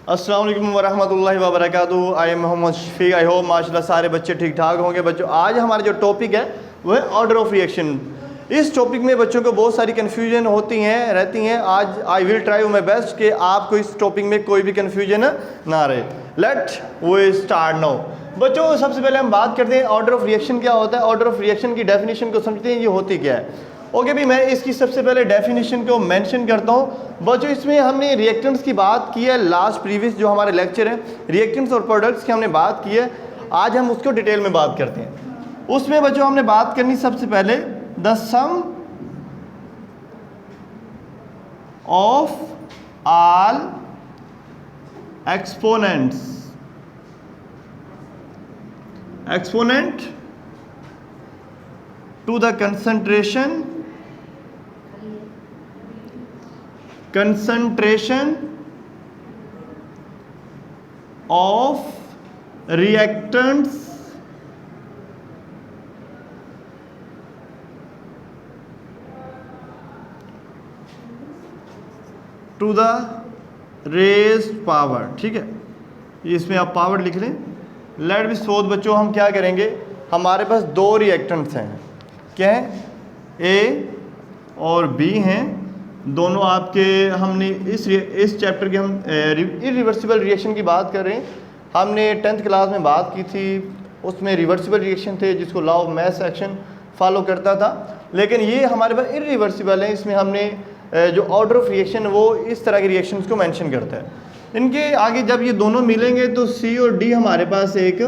अस्सलाम वालेकुम वरहमतुल्लाहि वबरकातुहू। I am Mohammad Shafiq. I hope माशाल्लाह सारे बच्चे ठीक ठाक होंगे। बच्चों, आज हमारा जो टॉपिक है वो है ऑर्डर ऑफ रिएक्शन। इस टॉपिक में बच्चों को बहुत सारी कन्फ्यूजन होती हैं रहती हैं। आज I will try my best कि आपको इस टॉपिक में कोई भी कन्फ्यूजन ना रहे। Let we start now. बच्चों, सबसे पहले हम बात करते हैं ऑर्डर ऑफ रिएक्शन क्या होता है। ऑर्डर ऑफ रिएक्शन की डेफिनेशन को समझते हैं, ये होती क्या है। ओके भी, मैं इसकी सबसे पहले डेफिनेशन को मेंशन करता हूँ। बच्चों, इसमें हमने रिएक्टेंट्स की बात की है। लास्ट प्रीवियस जो हमारे लेक्चर है रिएक्टेंट्स और प्रोडक्ट्स की हमने बात की है। आज हम उसको डिटेल में बात करते हैं। उसमें बच्चों हमने बात करनी सबसे पहले the sum of all exponent to the concentration of reactants to the raised power। ठीक है, इसमें आप पावर लिख लें। लेट बी सपोज बच्चों हम क्या करेंगे, हमारे पास दो रिएक्टेंट्स हैं। क्या है? ए और बी हैं दोनों आपके। हमने इस चैप्टर के हम इरिवर्सिबल रिएक्शन की बात कर रहे हैं। हमने 10th क्लास में बात की थी, उसमें रिवर्सिबल रिएक्शन थे जिसको law of mass action follow करता था। लेकिन ये हमारे पास इरिवर्सिबल है। इसमें हमने जो ऑर्डर ऑफ रिएक्शन वो इस तरह के रिएक्शंस को मेंशन करता है। इनके आगे जब ये दोनों मिलेंगे तो सी और डी हमारे पास एक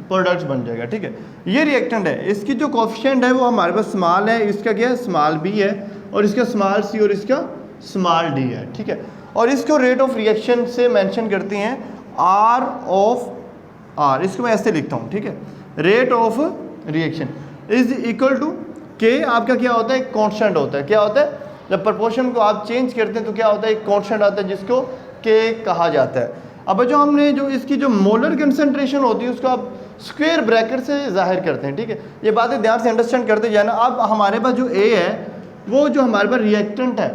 प्रोडक्ट बन जाएगा। ठीक है, ये रिएक्टेंट है, इसकी जो कोफिशिएंट है वो हमारे पास स्मॉल है, इसका क्या है स्मॉल बी है, और इसका स्मॉल सी और इसका स्मॉल डी है। ठीक है, और इसको रेट ऑफ रिएक्शन से मेंशन करते हैं आर ऑफ आर। इसको मैं ऐसे लिखता हूँ। ठीक है, rate of reaction is equal to K. आपका क्या होता है, एक कॉन्स्टेंट होता है। क्या होता है, जब प्रपोर्शन को आप चेंज करते हैं तो क्या होता है, एक कॉन्स्टेंट आता है जिसको के कहा जाता है। अब जो हमने जो इसकी जो मोलर कंसंट्रेशन होती है उसको आप स्क्वायर ब्रैकेट से जाहिर करते हैं। ठीक है, ये बातें ध्यान से अंडरस्टैंड करते जाना। अब हमारे पास जो ए है वो जो हमारे पास रिएक्टेंट है।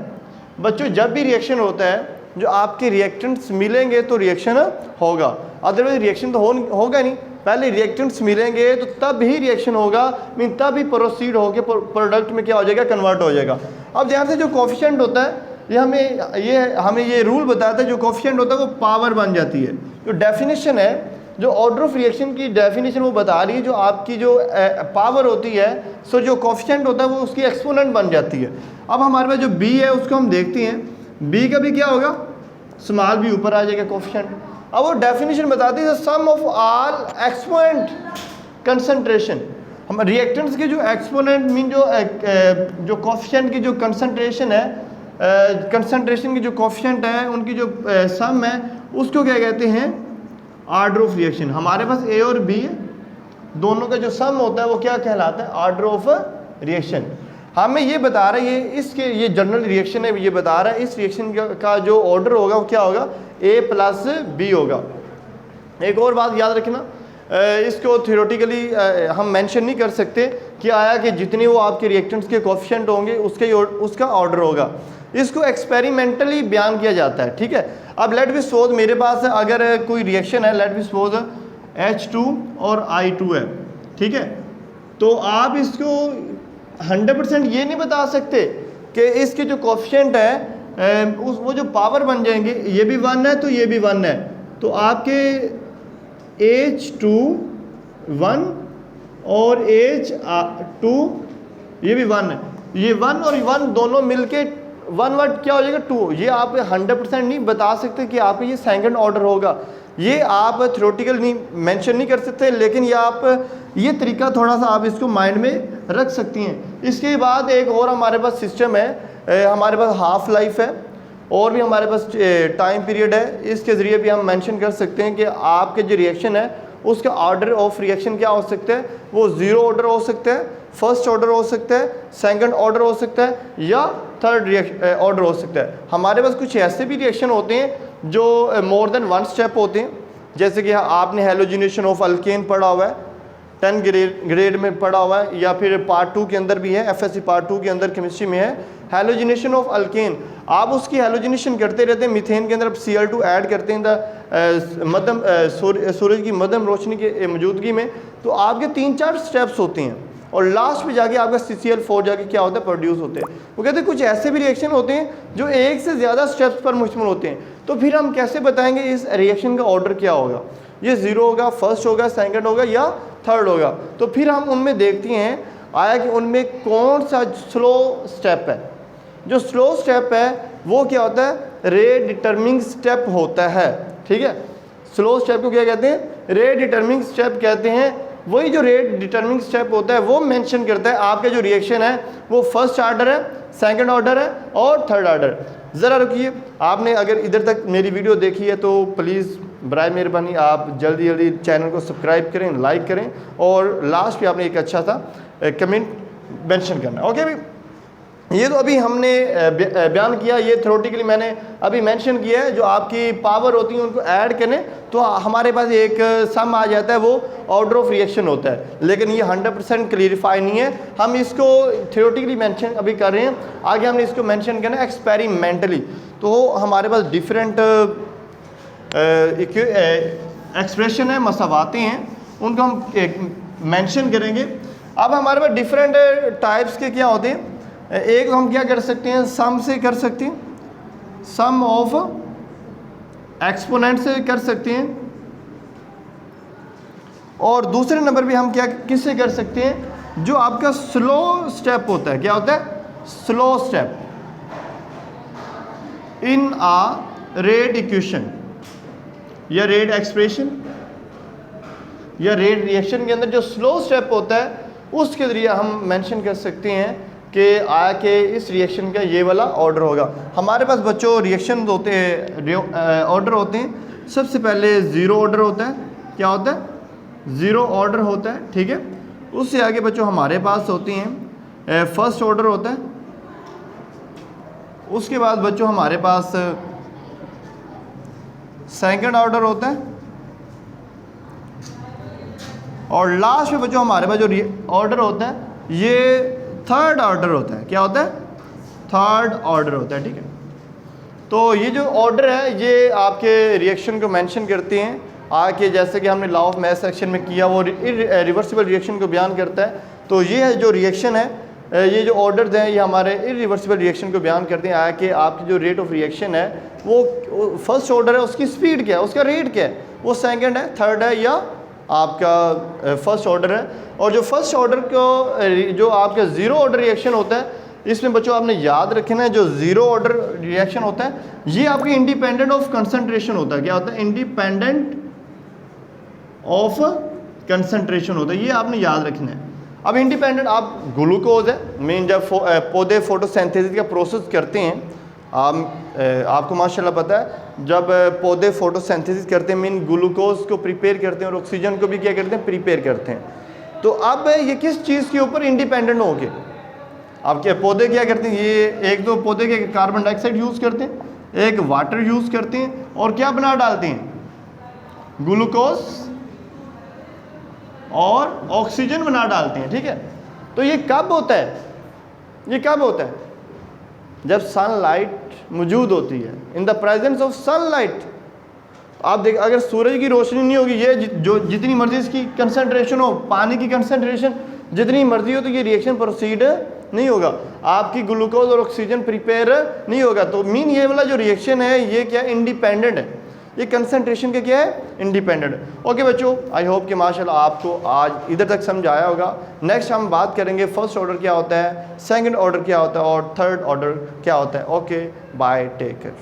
बच्चों, जब भी रिएक्शन होता है जो आपके रिएक्टेंट्स मिलेंगे तो रिएक्शन होगा, अदरवाइज रिएक्शन तो होगा नहीं। पहले रिएक्टेंट्स मिलेंगे तो तब ही रिएक्शन होगा, मीन तब ही प्रोसीड होकर प्रोडक्ट में क्या हो जाएगा, कन्वर्ट हो जाएगा। अब ध्यान से जो कोफिशिएंट होता है ये हमें ये रूल बताता है, जो कोफिशिएंट होता है वो पावर बन जाती है। जो डेफिनेशन है, जो ऑर्डर ऑफ रिएक्शन की डेफिनेशन वो बता रही है जो आपकी जो पावर होती है, सो जो कोफिशिएंट होता है वो उसकी एक्सपोनेंट बन जाती है। अब हमारे पास जो बी है उसको हम देखते हैं। बी का भी क्या होगा, स्मॉल बी ऊपर आ जाएगा कोफिशिएंट। अब वो डेफिनेशन बताती है सम ऑफ ऑल एक्सपोनेंट कंसंट्रेशन। हम रिएक्टेंट्स के जो एक्सपोनेंट मीन जो कोफिशिएंट की जो कंसंट्रेशन है, कंसंट्रेशन की जो कोफिशिएंट है उनकी जो सम है उसको क्या कहते हैं, ऑर्डर ऑफ रिएक्शन। हमारे पास ए और बी है, दोनों का जो सम होता है वो क्या कहलाता है, ऑर्डर ऑफ रिएक्शन। हमें ये बता रहा है, ये जनरल रिएक्शन है, ये बता रहा है इस रिएक्शन का जो ऑर्डर होगा वो क्या होगा, ए प्लस बी होगा। एक और बात याद रखना, इसको थ्योरेटिकली हम मेंशन नहीं कर सकते कि आया कि जितने वो आपके रिएक्टेंट्स के कोफिशिएंट होंगे उसका ऑर्डर होगा। इसको एक्सपेरिमेंटली बयान किया जाता है। ठीक है, अब लेट बी सपोज मेरे पास अगर कोई रिएक्शन है, लेट बी सपोज H2 और I2 है। ठीक है, तो आप इसको 100% ये नहीं बता सकते कि इसके जो कोफिशिएंट है वो जो पावर बन जाएंगे, ये भी 1 है तो ये भी 1 है, तो आपके H2 1 और H2 ये भी 1 है। ये 1 और 1 दोनों मिलके 1 वर्ड क्या हो जाएगा, 2। ये आप 100% नहीं बता सकते कि आपका ये सेकंड ऑर्डर होगा। ये आप थ्योरेटिकल नहीं मेंशन नहीं कर सकते, लेकिन ये तरीका थोड़ा सा आप इसको माइंड में रख सकती हैं। इसके बाद एक और हमारे पास सिस्टम है, हमारे पास हाफ लाइफ है और भी हमारे पास टाइम पीरियड है। इसके ज़रिए भी हम मेंशन कर सकते हैं कि आपके जो रिएक्शन है उसका ऑर्डर ऑफ रिएक्शन क्या हो सकता है, वो 0 ऑर्डर हो सकता है, फर्स्ट ऑर्डर हो सकता है, सेकंड ऑर्डर हो सकता है, या थर्ड ऑर्डर हो सकता है। हमारे पास कुछ ऐसे भी रिएक्शन होते हैं जो मोर देन 1 स्टेप होते हैं, जैसे कि आपने हेलोजिनेशन ऑफ अल्केन पढ़ा हुआ है, 10 ग्रेड में पढ़ा हुआ है, या फिर पार्ट 2 के अंदर भी है, FSC पार्ट 2 के अंदर केमिस्ट्री में है, हैलोजिनेशन ऑफ अल्केन, आप उसकी हैलोजिनेशन करते रहते हैं, मीथेन के अंदर आप Cl2 ऐड करते हैं मध्यम सूरज की मध्यम रोशनी की मौजूदगी में, तो आपके 3-4 स्टेप्स होते हैं और लास्ट में जाके आपका CCl4 जाके क्या होता है, प्रोड्यूस होते हैं। वो कहते हैं कुछ ऐसे भी रिएक्शन होते हैं जो एक से ज़्यादा स्टेप्स पर मुश्तमिल होते हैं, तो फिर हम कैसे बताएंगे इस रिएक्शन का ऑर्डर क्या होगा, ये 0 होगा, फर्स्ट होगा, सेकंड होगा या थर्ड होगा। तो फिर हम उनमें देखते हैं आया कि उनमें कौन सा स्लो स्टेप है। जो स्लो स्टेप है वो क्या होता है, रेट डिटरमिनिंग स्टेप होता है, ठीक है। स्लो स्टेप को क्या कहते हैं, रेट डिटरमिनिंग स्टेप कहते हैं। वही जो रेट डिटरमिनिंग स्टेप होता है वो मेंशन करता है आपका जो रिएक्शन है वो फर्स्ट ऑर्डर है, सेकंड ऑर्डर है और थर्ड ऑर्डर। ज़रा रुकिए, आपने अगर इधर तक मेरी वीडियो देखी है तो प्लीज़ बराए मेहरबानी आप जल्दी जल्दी चैनल को सब्सक्राइब करें, लाइक करें और लास्ट पे आपने एक अच्छा सा कमेंट मेंशन करना। ओके भाई, ये तो अभी हमने बयान किया, ये थ्योरेटिकली मैंने अभी मेंशन किया है। जो आपकी पावर होती है उनको ऐड करें तो हमारे पास एक सम आ जाता है, वो ऑर्डर ऑफ रिएक्शन होता है। लेकिन ये 100% क्लियरिफाई नहीं है, हम इसको थ्योरेटिकली मेंशन अभी कर रहे हैं, आगे हमने इसको मेंशन करना है एक्सपेरिमेंटली। तो हमारे पास डिफरेंट एक्सप्रेशन है, मसावाते हैं, उनको हम मेंशन करेंगे। अब हमारे पास डिफरेंट टाइप्स के क्या होते हैं, एक हम क्या कर सकते हैं, सम से कर सकते हैं, सम ऑफ एक्सपोनेंट से कर सकते हैं, और दूसरे नंबर पे हम क्या किससे कर सकते हैं, जो आपका स्लो स्टेप होता है। क्या होता है, slow step in a rate equation या रेट एक्सप्रेशन या रेट रिएक्शन के अंदर जो स्लो स्टेप होता है उसके ज़रिए हम मेंशन कर सकते हैं कि आया कि इस रिएक्शन का ये वाला ऑर्डर होगा। हमारे पास बच्चों रिएक्शन होते हैं, ऑर्डर होते हैं। सबसे पहले ज़ीरो ऑर्डर होता है, क्या होता है, ज़ीरो ऑर्डर होता है, ठीक है। उससे आगे बच्चों हमारे पास होती हैं फर्स्ट ऑर्डर होता है। उसके बाद बच्चों हमारे पास सेकंड ऑर्डर होता है और लास्ट में बच्चों हमारे पास जो ऑर्डर होता है ये थर्ड ऑर्डर होता है। क्या होता है, थर्ड ऑर्डर होता है, ठीक है। तो ये जो ऑर्डर है ये आपके रिएक्शन को मेंशन करते हैं आके, जैसे कि हमने लॉ ऑफ मैथ सेक्शन में किया, वो रिवर्सिबल रिएक्शन को बयान करता है। तो ये है जो रिएक्शन है, ये जो ऑर्डर्स हैं ये हमारे इरिवर्सिबल रिएक्शन को बयान करते हैं। आया कि आपकी जो रेट ऑफ रिएक्शन है वो फर्स्ट ऑर्डर है, उसकी स्पीड क्या है, उसका रेट क्या है, वो सेकंड है, थर्ड है या आपका फर्स्ट ऑर्डर है। और जो फर्स्ट ऑर्डर को जो आपका ज़ीरो ऑर्डर रिएक्शन होता है, इसमें बच्चों आपने याद रखना है जो ज़ीरो ऑर्डर रिएक्शन होता है ये आपके इंडिपेंडेंट ऑफ कंसंट्रेशन होता है। क्या होता है, इंडिपेंडेंट ऑफ कंसंट्रेशन होता है, ये आपने याद रखना है। अब इंडिपेंडेंट आप ग्लूकोज है, मीन जब पौधे फोटोसिंथेसिस का प्रोसेस करते हैं, आपको माशाल्लाह पता है जब पौधे फोटोसिंथेसिस करते हैं मीन ग्लूकोज को प्रिपेयर करते हैं और ऑक्सीजन को भी क्या करते हैं, प्रिपेयर करते हैं। तो अब ये किस चीज़ के ऊपर इंडिपेंडेंट हो गए, आपके पौधे क्या करते हैं, ये एक दो पौधे के कार्बन डाइऑक्साइड यूज़ करते हैं, एक वाटर यूज़ करते हैं और क्या बना डालते हैं, ग्लूकोज और ऑक्सीजन बना डालते हैं, ठीक है। तो ये कब होता है, ये कब होता है, जब सनलाइट मौजूद होती है, in the presence of sunlight. आप देख, अगर सूरज की रोशनी नहीं होगी, ये जो जितनी मर्जी इसकी कंसंट्रेशन हो, पानी की कंसंट्रेशन जितनी मर्जी हो, तो ये रिएक्शन प्रोसीड नहीं होगा, आपकी ग्लूकोज और ऑक्सीजन प्रिपेयर नहीं होगा। तो मीन ये वाला जो रिएक्शन है ये क्या इंडिपेंडेंट है, ये कंसंट्रेशन के क्या है, इंडिपेंडेंट। ओके बच्चों, आई होप कि माशाल्लाह आपको आज इधर तक समझ आया होगा। नेक्स्ट हम बात करेंगे फर्स्ट ऑर्डर क्या होता है, सेकंड ऑर्डर क्या होता है और थर्ड ऑर्डर क्या होता है। Okay bye, take care.